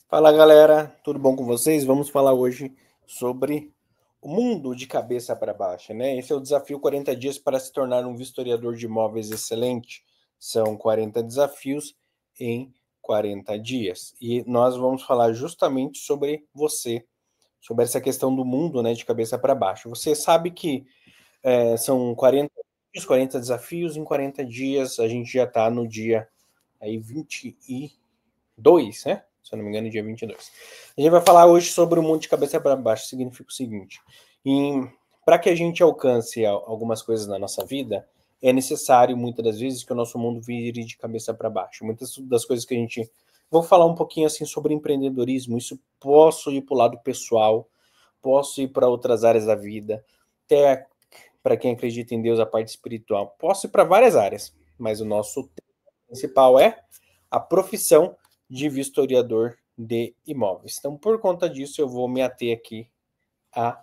Fala galera, tudo bom com vocês? Vamos falar hoje sobre o mundo de cabeça para baixo, né? Esse é o desafio 40 dias para se tornar um vistoriador de imóveis excelente. São 40 desafios em 40 dias. E nós vamos falar justamente sobre você, sobre essa questão do mundo, né, de cabeça para baixo. Você sabe que são 40 dias, 40 desafios em 40 dias, a gente já está no dia aí 22, né? Se eu não me engano, dia 22. A gente vai falar hoje sobre o mundo de cabeça para baixo. Significa o seguinte: para que a gente alcance algumas coisas na nossa vida, é necessário, muitas das vezes, que o nosso mundo vire de cabeça para baixo. Muitas das coisas que a gente... Vou falar um pouquinho assim sobre empreendedorismo. Isso posso ir para o lado pessoal, posso ir para outras áreas da vida, até para quem acredita em Deus, a parte espiritual. Posso ir para várias áreas, mas o nosso tema principal é a profissão de vistoriador de imóveis. Então, por conta disso, eu vou me ater aqui à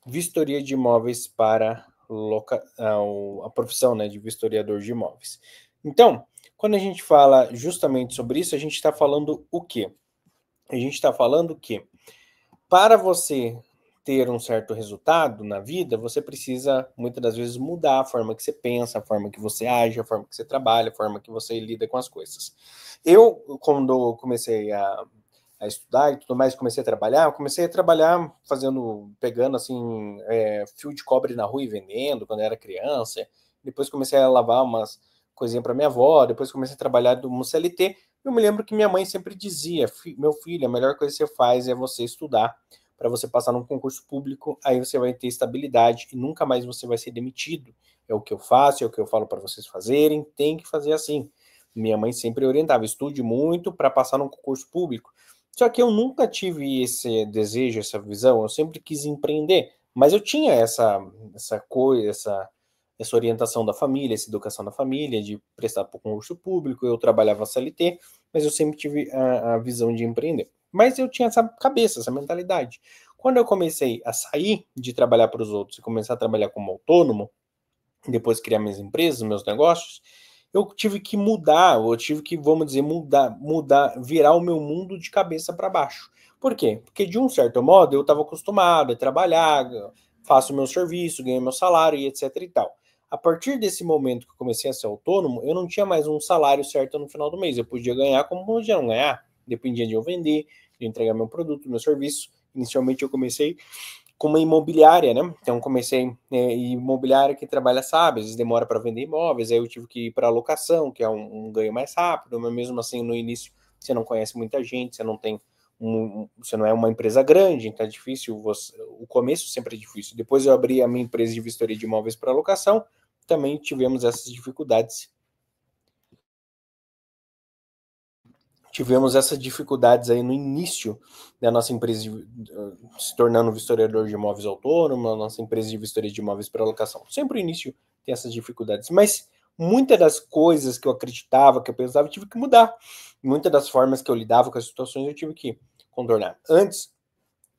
vistoria de imóveis para a profissão, né, de vistoriador de imóveis. Então, quando a gente fala justamente sobre isso, a gente está falando o quê? A gente está falando que para você ter um certo resultado na vida, você precisa, muitas das vezes, mudar a forma que você pensa, a forma que você age, a forma que você trabalha, a forma que você lida com as coisas. Eu, quando comecei a estudar e tudo mais, comecei a trabalhar pegando assim, fio de cobre na rua e vendendo, quando eu era criança. Depois comecei a lavar umas coisinhas para minha avó, depois comecei a trabalhar no CLT. Eu me lembro que minha mãe sempre dizia: meu filho, a melhor coisa que você faz é você estudar para você passar num concurso público, aí você vai ter estabilidade e nunca mais você vai ser demitido. É o que eu faço, é o que eu falo para vocês fazerem, tem que fazer assim. Minha mãe sempre orientava: estude muito para passar num concurso público. Só que eu nunca tive esse desejo, essa visão, eu sempre quis empreender, mas eu tinha essa coisa, essa orientação da família, essa educação da família, de prestar para o concurso público, eu trabalhava CLT, mas eu sempre tive a visão de empreender. Mas eu tinha essa cabeça, essa mentalidade. Quando eu comecei a sair de trabalhar para os outros e começar a trabalhar como autônomo, depois criar minhas empresas, meus negócios, eu tive que mudar, eu tive que, vamos dizer, virar o meu mundo de cabeça para baixo. Por quê? Porque de um certo modo eu estava acostumado a trabalhar, faço meu serviço, ganho meu salário e etc e tal. A partir desse momento que eu comecei a ser autônomo, eu não tinha mais um salário certo no final do mês. Eu podia ganhar como podia não ganhar. Dependia de eu vender, de entregar meu produto, meu serviço. Inicialmente eu comecei com uma imobiliária, né? Então comecei imobiliária que trabalha, sabe, às vezes demora para vender imóveis, aí eu tive que ir para locação, que é um ganho mais rápido, mas mesmo assim no início você não conhece muita gente, você não tem você não é uma empresa grande, então é difícil, o começo sempre é difícil. Depois eu abri a minha empresa de vistoria de imóveis para locação, também tivemos essas dificuldades aí no início da nossa empresa se tornando vistoriador de imóveis autônomo, a nossa empresa de vistoria de imóveis para locação. Sempre o início tem essas dificuldades, mas muitas das coisas que eu acreditava, que eu pensava, eu tive que mudar. Muitas das formas que eu lidava com as situações eu tive que contornar. Antes,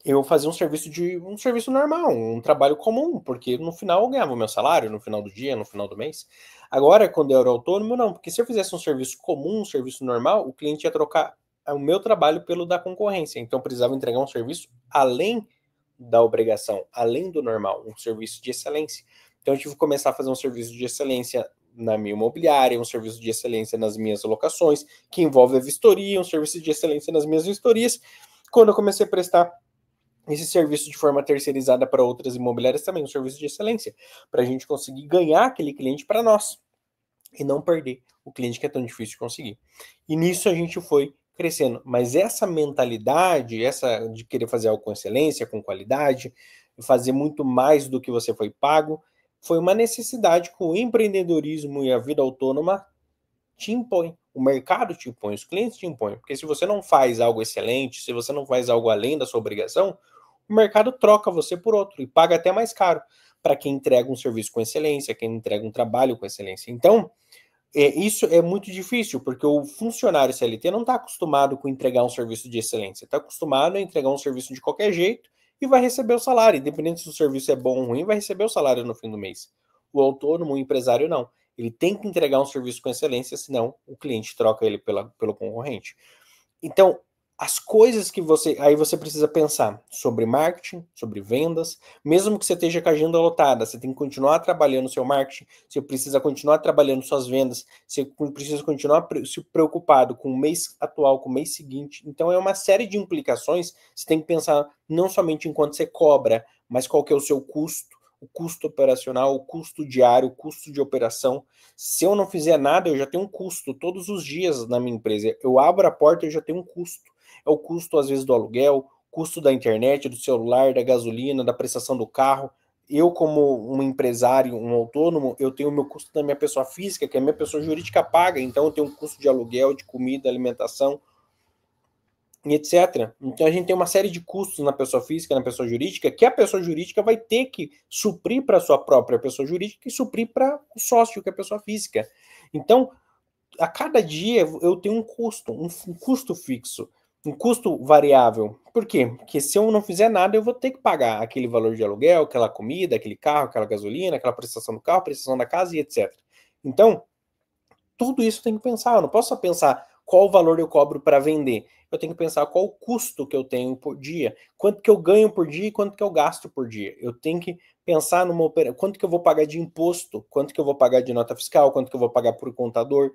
eu fazia um serviço normal, um trabalho comum, porque no final eu ganhava o meu salário, no final do dia, no final do mês. Agora, quando eu era autônomo, não, porque se eu fizesse um serviço comum, um serviço normal, o cliente ia trocar o meu trabalho pelo da concorrência. Então eu precisava entregar um serviço além da obrigação, além do normal, um serviço de excelência. Então eu tive que começar a fazer um serviço de excelência na minha imobiliária, um serviço de excelência nas minhas locações, que envolve a vistoria, um serviço de excelência nas minhas vistorias. Quando eu comecei a prestar esse serviço de forma terceirizada para outras imobiliárias também, um serviço de excelência, para a gente conseguir ganhar aquele cliente para nós e não perder o cliente que é tão difícil de conseguir. E nisso a gente foi crescendo. Mas essa mentalidade, essa de querer fazer algo com excelência, com qualidade, fazer muito mais do que você foi pago, foi uma necessidade que o empreendedorismo e a vida autônoma te impõe. O mercado te impõe, os clientes te impõem. Porque se você não faz algo excelente, se você não faz algo além da sua obrigação, o mercado troca você por outro e paga até mais caro para quem entrega um serviço com excelência, quem entrega um trabalho com excelência. Então, isso é muito difícil, porque o funcionário CLT não está acostumado com entregar um serviço de excelência, está acostumado a entregar um serviço de qualquer jeito e vai receber o salário, independente se o serviço é bom ou ruim, vai receber o salário no fim do mês. O autônomo, o empresário, não. Ele tem que entregar um serviço com excelência, senão o cliente troca ele pelo concorrente. Então, as coisas que você... Aí você precisa pensar sobre marketing, sobre vendas, mesmo que você esteja com a agenda lotada, você tem que continuar trabalhando o seu marketing, você precisa continuar trabalhando suas vendas, você precisa continuar se preocupado com o mês atual, com o mês seguinte. Então é uma série de implicações, você tem que pensar não somente em quanto você cobra, mas qual que é o seu custo, o custo operacional, o custo diário, o custo de operação. Se eu não fizer nada, eu já tenho um custo todos os dias na minha empresa. Eu abro a porta, eu já tenho um custo. É o custo, às vezes, do aluguel, custo da internet, do celular, da gasolina, da prestação do carro. Eu, como um empresário, um autônomo, eu tenho o meu custo da minha pessoa física, que a minha pessoa jurídica paga, então eu tenho um custo de aluguel, de comida, alimentação, e etc. Então a gente tem uma série de custos na pessoa física, na pessoa jurídica, que a pessoa jurídica vai ter que suprir para a sua própria pessoa jurídica e suprir para o sócio, que é a pessoa física. Então, a cada dia eu tenho um custo fixo, um custo variável. Por quê? Porque se eu não fizer nada, eu vou ter que pagar aquele valor de aluguel, aquela comida, aquele carro, aquela gasolina, aquela prestação do carro, prestação da casa e etc. Então, tudo isso tem que pensar. Eu não posso só pensar qual o valor eu cobro para vender. Eu tenho que pensar qual o custo que eu tenho por dia, quanto que eu ganho por dia e quanto que eu gasto por dia. Eu tenho que pensar numa operação, quanto que eu vou pagar de imposto, quanto que eu vou pagar de nota fiscal, quanto que eu vou pagar por contador,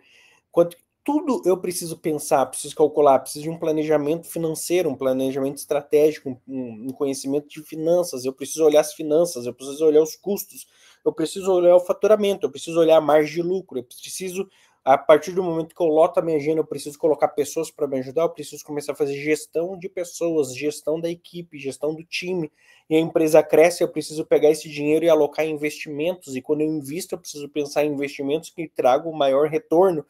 quanto tudo eu preciso pensar, preciso calcular, preciso de um planejamento financeiro, um planejamento estratégico, um conhecimento de finanças, eu preciso olhar as finanças, eu preciso olhar os custos, eu preciso olhar o faturamento, eu preciso olhar a margem de lucro, eu preciso, a partir do momento que eu loto a minha agenda, eu preciso colocar pessoas para me ajudar, eu preciso começar a fazer gestão de pessoas, gestão da equipe, gestão do time, e a empresa cresce, eu preciso pegar esse dinheiro e alocar em investimentos, e quando eu invisto, eu preciso pensar em investimentos que tragam o maior retorno.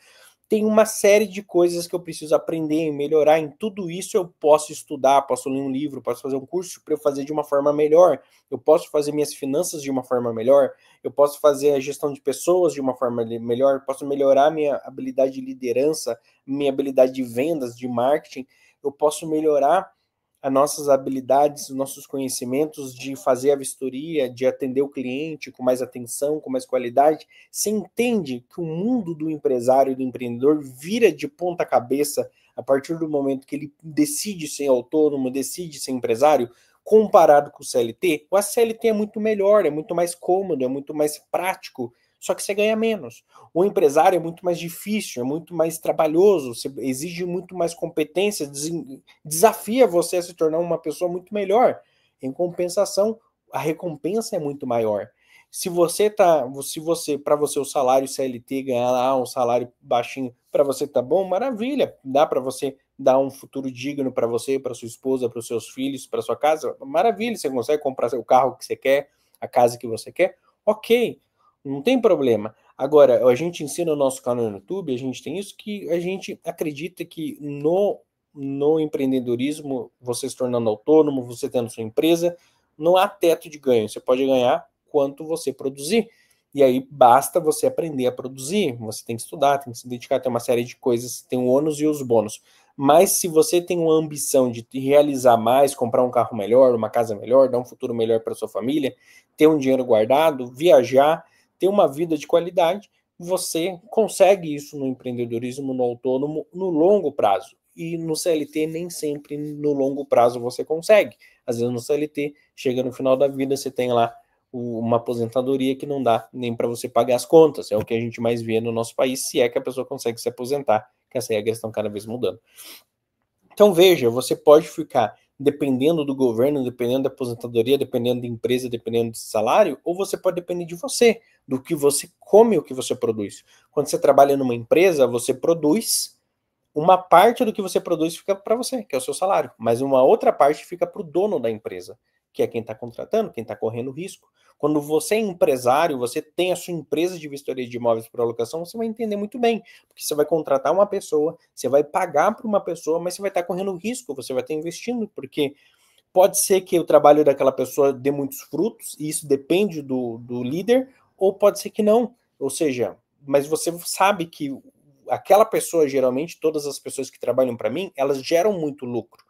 Tem uma série de coisas que eu preciso aprender e melhorar. Em tudo isso eu posso estudar, posso ler um livro, posso fazer um curso para eu fazer de uma forma melhor. Eu posso fazer minhas finanças de uma forma melhor. Eu posso fazer a gestão de pessoas de uma forma melhor. Posso melhorar minha habilidade de liderança, minha habilidade de vendas, de marketing. Eu posso melhorar as nossas habilidades, os nossos conhecimentos de fazer a vistoria, de atender o cliente com mais atenção, com mais qualidade. Você entende que o mundo do empresário e do empreendedor vira de ponta cabeça a partir do momento que ele decide ser autônomo, decide ser empresário, comparado com o CLT? O CLT é muito melhor, é muito mais cômodo, é muito mais prático, só que você ganha menos. O empresário é muito mais difícil, é muito mais trabalhoso, exige muito mais competência, desafia você a se tornar uma pessoa muito melhor. Em compensação, a recompensa é muito maior. Se você para você o salário CLT ganhar lá um salário baixinho, para você tá bom, maravilha, dá para você dar um futuro digno para você, para sua esposa, para os seus filhos, para sua casa, maravilha, você consegue comprar o carro que você quer, a casa que você quer, ok, não tem problema. Agora, a gente ensina no nosso canal no YouTube, a gente tem isso, que a gente acredita que no empreendedorismo, você se tornando autônomo, você tendo sua empresa, não há teto de ganho. Você pode ganhar quanto você produzir. E aí basta você aprender a produzir. Você tem que estudar, tem que se dedicar, tem uma série de coisas, tem o ônus e os bônus. Mas se você tem uma ambição de realizar mais, comprar um carro melhor, uma casa melhor, dar um futuro melhor para sua família, ter um dinheiro guardado, viajar, ter uma vida de qualidade, você consegue isso no empreendedorismo, no autônomo, no longo prazo. E no CLT nem sempre no longo prazo você consegue. Às vezes no CLT, chega no final da vida, você tem lá uma aposentadoria que não dá nem para você pagar as contas. É o que a gente mais vê no nosso país, se é que a pessoa consegue se aposentar, que as regras estão cada vez mudando. Então veja, você pode ficar dependendo do governo, dependendo da aposentadoria, dependendo da empresa, dependendo do salário, ou você pode depender de você, do que você come, o que você produz. Quando você trabalha numa empresa, você produz, uma parte do que você produz fica para você, que é o seu salário, mas uma outra parte fica para o dono da empresa, que é quem está contratando, quem está correndo risco. Quando você é empresário, você tem a sua empresa de vistoria de imóveis para locação, você vai entender muito bem, porque você vai contratar uma pessoa, você vai pagar para uma pessoa, mas você vai estar correndo risco, você vai estar investindo, porque pode ser que o trabalho daquela pessoa dê muitos frutos, e isso depende do líder, ou pode ser que não. Ou seja, mas você sabe que aquela pessoa, geralmente, todas as pessoas que trabalham para mim, elas geram muito lucro.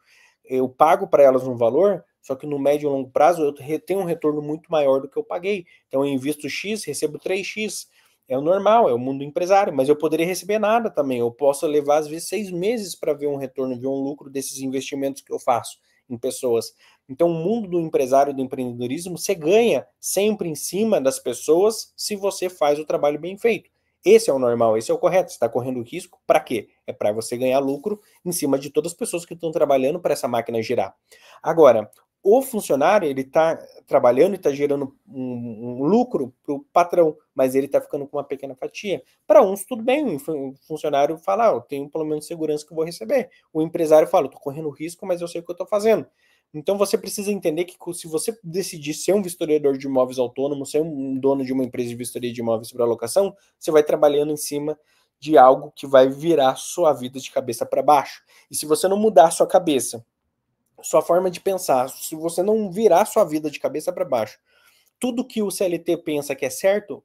Eu pago para elas um valor, só que no médio e longo prazo eu tenho um retorno muito maior do que eu paguei. Então eu invisto X, recebo 3X. É o normal, é o mundo empresário, mas eu poderia receber nada também. Eu posso levar, às vezes, 6 meses para ver um retorno, ver um lucro desses investimentos que eu faço em pessoas. Então, o mundo do empresário, do empreendedorismo, você ganha sempre em cima das pessoas se você faz o trabalho bem feito. Esse é o normal, esse é o correto. Você está correndo risco para quê? É para você ganhar lucro em cima de todas as pessoas que estão trabalhando para essa máquina girar. Agora, o funcionário, ele está trabalhando e está gerando um lucro para o patrão, mas ele está ficando com uma pequena fatia. Para uns, tudo bem, o funcionário fala, eu tenho pelo menos segurança que eu vou receber. O empresário fala, estou correndo risco, mas eu sei o que eu estou fazendo. Então você precisa entender que se você decidir ser um vistoriador de imóveis autônomo, ser um dono de uma empresa de vistoria de imóveis para locação, você vai trabalhando em cima de algo que vai virar sua vida de cabeça para baixo. E se você não mudar a sua cabeça, sua forma de pensar, se você não virar sua vida de cabeça para baixo, tudo que o CLT pensa que é certo,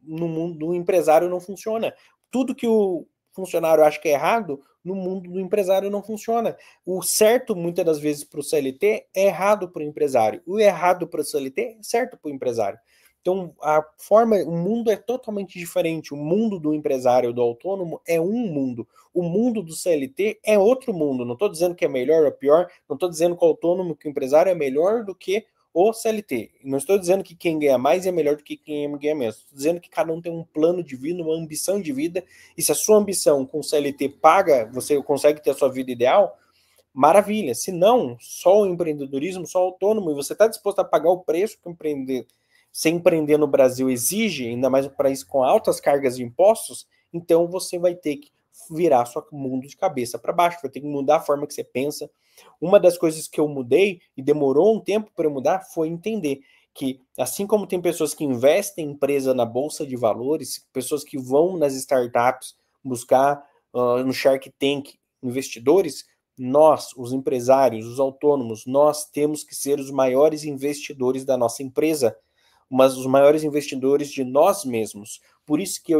no mundo do empresário não funciona. Tudo que o funcionário acha que é errado, no mundo do empresário não funciona. O certo, muitas das vezes, para o CLT é errado para o empresário. O errado para o CLT é certo para o empresário. Então, o mundo é totalmente diferente. O mundo do empresário, do autônomo, é um mundo. O mundo do CLT é outro mundo. Não estou dizendo que é melhor ou pior, não estou dizendo que o autônomo, que o empresário é melhor do que o CLT. Não estou dizendo que quem ganha mais é melhor do que quem ganha menos. Estou dizendo que cada um tem um plano de vida, uma ambição de vida, e se a sua ambição com o CLT paga, você consegue ter a sua vida ideal, maravilha. Se não, só o empreendedorismo, só o autônomo, e você está disposto a pagar o preço que ser empreender no Brasil exige, ainda mais um país com altas cargas de impostos, então você vai ter que virar seu mundo de cabeça para baixo, vai ter que mudar a forma que você pensa. Uma das coisas que eu mudei, e demorou um tempo para eu mudar, foi entender que, assim como tem pessoas que investem em empresa na bolsa de valores, pessoas que vão nas startups buscar no Shark Tank investidores, nós, os empresários, os autônomos, nós temos que ser os maiores investidores da nossa empresa, mas os maiores investidores de nós mesmos. Por isso que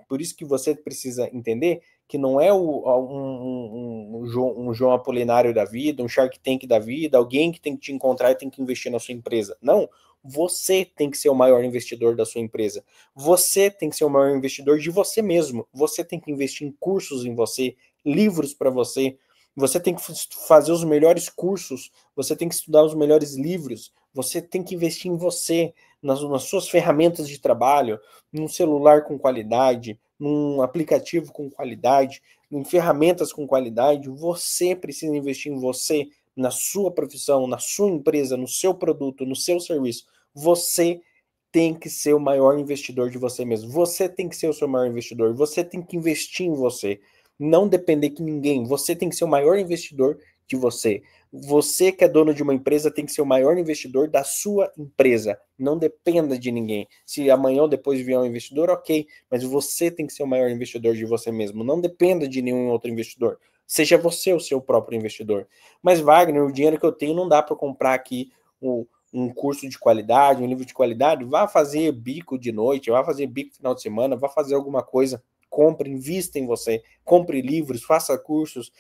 por isso que você precisa entender que não é um João Apolinário da vida, um Shark Tank da vida, alguém que tem que te encontrar e tem que investir na sua empresa. Não, você tem que ser o maior investidor da sua empresa. Você tem que ser o maior investidor de você mesmo. Você tem que investir em cursos em você, livros para você. Você tem que fazer os melhores cursos, você tem que estudar os melhores livros, você tem que investir em você, nas suas ferramentas de trabalho, num celular com qualidade, num aplicativo com qualidade, em ferramentas com qualidade. Você precisa investir em você, na sua profissão, na sua empresa, no seu produto, no seu serviço. Você tem que ser o maior investidor de você mesmo. Você tem que ser o seu maior investidor. Você tem que investir em você. Não depender de ninguém. Você tem que ser o maior investidor de você. Você que é dono de uma empresa tem que ser o maior investidor da sua empresa. Não dependa de ninguém. Se amanhã ou depois vier um investidor, ok. Mas você tem que ser o maior investidor de você mesmo. Não dependa de nenhum outro investidor. Seja você o seu próprio investidor. Mas, Wagner, o dinheiro que eu tenho não dá para comprar aqui um curso de qualidade, um livro de qualidade. Vá fazer bico de noite, vá fazer bico no final de semana, vá fazer alguma coisa. Compre, invista em você. Compre livros, faça cursos.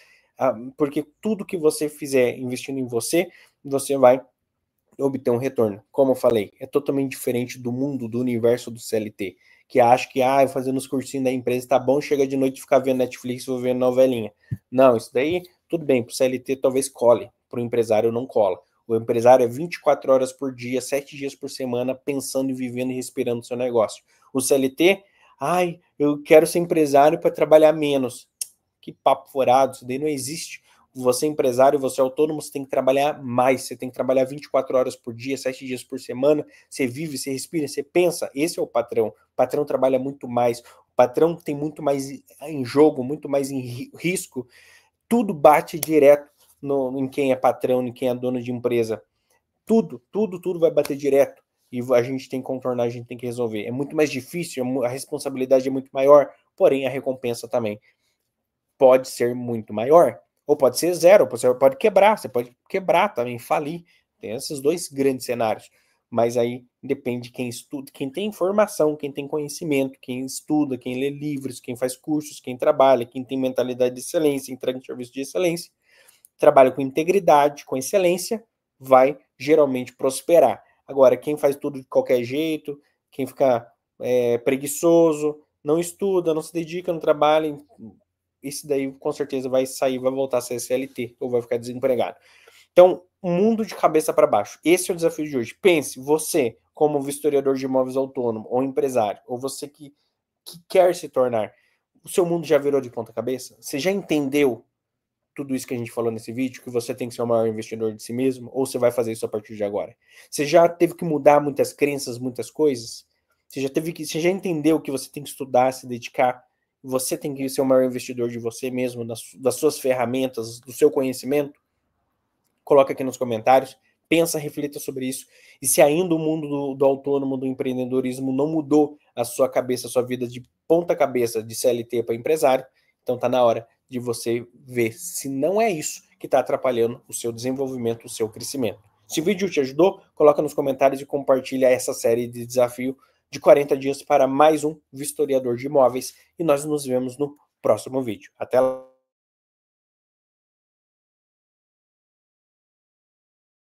Porque tudo que você fizer investindo em você, você vai obter um retorno. Como eu falei, é totalmente diferente do mundo, do universo do CLT, que acha que, fazendo os cursinhos da empresa tá bom, chega de noite e ficar vendo Netflix ou vendo novelinha. Não, isso daí, tudo bem, pro CLT talvez cole, pro empresário não cola. O empresário é 24 horas por dia, 7 dias por semana, pensando e vivendo e respirando o seu negócio. O CLT, eu quero ser empresário para trabalhar menos. Que papo furado, isso daí não existe. Você é empresário, você é autônomo, você tem que trabalhar mais, você tem que trabalhar 24 horas por dia, 7 dias por semana, você vive, você respira, você pensa, esse é o patrão. O patrão trabalha muito mais, o patrão tem muito mais em jogo, muito mais em risco, tudo bate direto em quem é patrão, em quem é dono de empresa. Tudo vai bater direto. E a gente tem que contornar, a gente tem que resolver. É muito mais difícil, a responsabilidade é muito maior, porém a recompensa também pode ser muito maior, ou pode ser zero, você pode quebrar também, falir. Tem esses dois grandes cenários. Mas aí depende de quem estuda, quem tem informação, quem tem conhecimento, quem estuda, quem lê livros, quem faz cursos, quem trabalha, quem tem mentalidade de excelência, entrega um serviço de excelência, trabalha com integridade, com excelência, vai geralmente prosperar. Agora, quem faz tudo de qualquer jeito, quem fica preguiçoso, não estuda, não se dedica, não trabalha, esse daí com certeza vai sair, vai voltar a ser CLT ou vai ficar desempregado. Então, um mundo de cabeça para baixo. Esse é o desafio de hoje. Pense, você, como vistoriador de imóveis autônomo ou empresário, ou você que quer se tornar, o seu mundo já virou de ponta cabeça? Você já entendeu tudo isso que a gente falou nesse vídeo, que você tem que ser o maior investidor de si mesmo, ou você vai fazer isso a partir de agora? Você já teve que mudar muitas crenças, muitas coisas? Você já entendeu que você tem que estudar, se dedicar? Você tem que ser o maior investidor de você mesmo, das suas ferramentas, do seu conhecimento? Coloca aqui nos comentários, pensa, reflita sobre isso. E se ainda o mundo do autônomo, do empreendedorismo não mudou a sua cabeça, a sua vida de ponta cabeça, de CLT para empresário, então tá na hora de você ver se não é isso que está atrapalhando o seu desenvolvimento, o seu crescimento. Se o vídeo te ajudou, coloca nos comentários e compartilha essa série de desafio de 40 dias para mais um vistoriador de imóveis. E nós nos vemos no próximo vídeo. Até lá!